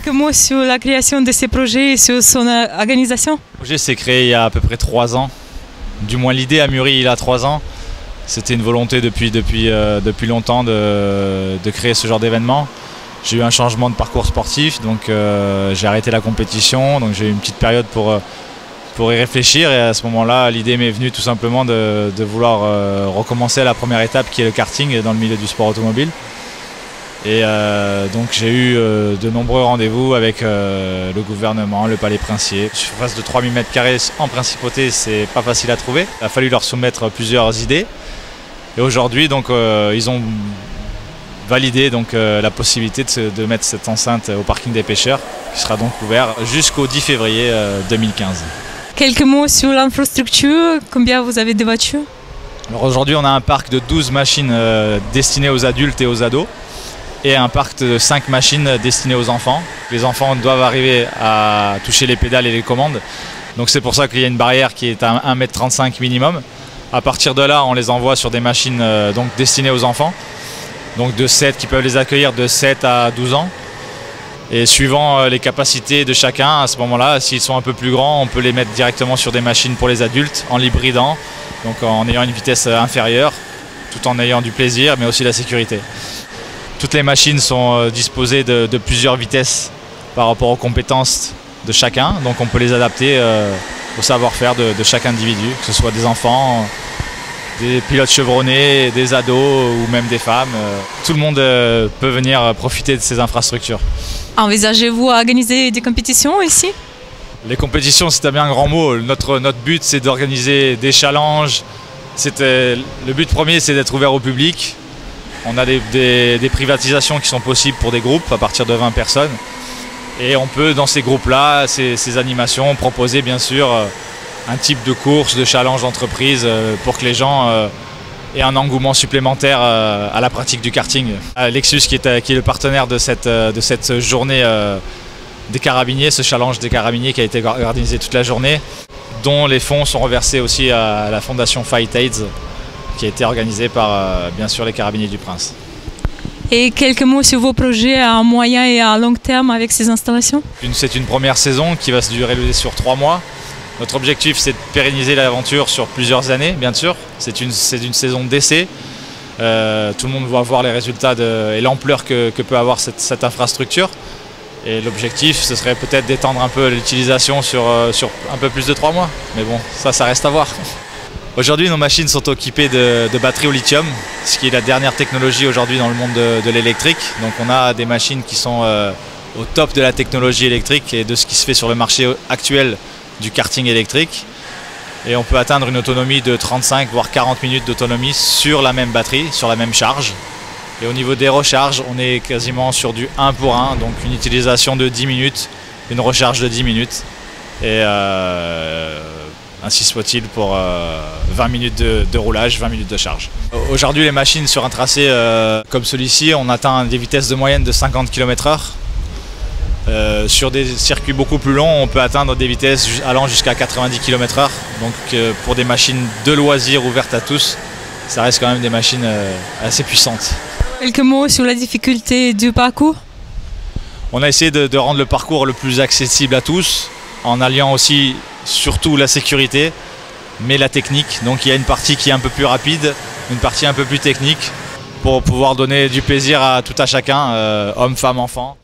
Quelques mots sur la création de ces projets et sur son organisation. Le projet s'est créé il y a à peu près 3 ans. Du moins l'idée a mûri il y a 3 ans. C'était une volonté depuis longtemps de créer ce genre d'événement. J'ai eu un changement de parcours sportif, donc j'ai arrêté la compétition. Donc j'ai eu une petite période pour y réfléchir et à ce moment-là, l'idée m'est venue tout simplement de vouloir recommencer la première étape qui est le karting dans le milieu du sport automobile. Et donc j'ai eu de nombreux rendez-vous avec le gouvernement, le palais princier. Surface de 3000 m² en principauté, c'est pas facile à trouver. Il a fallu leur soumettre plusieurs idées. Et aujourd'hui, donc, ils ont validé donc, la possibilité de mettre cette enceinte au parking des pêcheurs, qui sera donc ouvert jusqu'au 10 février 2015. Quelques mots sur l'infrastructure. Combien vous avez de voitures? Alors aujourd'hui, on a un parc de 12 machines destinées aux adultes et aux ados, et un parc de 5 machines destinées aux enfants. Les enfants doivent arriver à toucher les pédales et les commandes. Donc c'est pour ça qu'il y a une barrière qui est à 1,35 m minimum. À partir de là, on les envoie sur des machines donc destinées aux enfants, donc qui peuvent les accueillir de 7 à 12 ans. Et suivant les capacités de chacun, à ce moment-là, s'ils sont un peu plus grands, on peut les mettre directement sur des machines pour les adultes, en l'hybridant, donc en ayant une vitesse inférieure, tout en ayant du plaisir, mais aussi la sécurité. Toutes les machines sont disposées de plusieurs vitesses par rapport aux compétences de chacun, donc on peut les adapter au savoir-faire de chaque individu, que ce soit des enfants, des pilotes chevronnés, des ados ou même des femmes. Tout le monde peut venir profiter de ces infrastructures. Envisagez-vous à organiser des compétitions ici? Les compétitions, c'est bien un grand mot. Notre but, c'est d'organiser des challenges. Le but premier, c'est d'être ouvert au public. On a des privatisations qui sont possibles pour des groupes à partir de 20 personnes. Et on peut, dans ces groupes-là, ces animations, proposer bien sûr un type de course, de challenge d'entreprise pour que les gens aient un engouement supplémentaire à la pratique du karting. Lexus qui est le partenaire de cette journée des carabiniers, ce challenge des carabiniers qui a été organisé toute la journée, dont les fonds sont reversés aussi à la fondation Fight AIDS, qui a été organisée par bien sûr les carabiniers du Prince. Et quelques mots sur vos projets à moyen et à long terme avec ces installations? C'est une première saison qui va se durer sur 3 mois. Notre objectif, c'est de pérenniser l'aventure sur plusieurs années, bien sûr. C'est une saison d'essai. Tout le monde va voir les résultats et l'ampleur que peut avoir cette infrastructure. Et l'objectif, ce serait peut-être d'étendre un peu l'utilisation sur un peu plus de 3 mois. Mais bon, ça reste à voir. Aujourd'hui, nos machines sont équipées de batteries au lithium, ce qui est la dernière technologie aujourd'hui dans le monde de l'électrique. Donc on a des machines qui sont au top de la technologie électrique et de ce qui se fait sur le marché actuel du karting électrique. Et on peut atteindre une autonomie de 35 voire 40 minutes d'autonomie sur la même batterie, sur la même charge. Et au niveau des recharges, on est quasiment sur du 1 pour 1, donc une utilisation de 10 minutes, une recharge de 10 minutes. Et ainsi soit-il pour 20 minutes de roulage, 20 minutes de charge. Aujourd'hui, les machines sur un tracé comme celui-ci, on atteint des vitesses de moyenne de 50 km/h. Sur des circuits beaucoup plus longs, on peut atteindre des vitesses allant jusqu'à 90 km/h. Donc pour des machines de loisirs ouvertes à tous, ça reste quand même des machines assez puissantes. Quelques mots sur la difficulté du parcours? On a essayé de rendre le parcours le plus accessible à tous, en alliant aussi surtout la sécurité, mais la technique. Donc il y a une partie qui est un peu plus rapide, une partie un peu plus technique, pour pouvoir donner du plaisir à tout à chacun, hommes, femmes, enfants.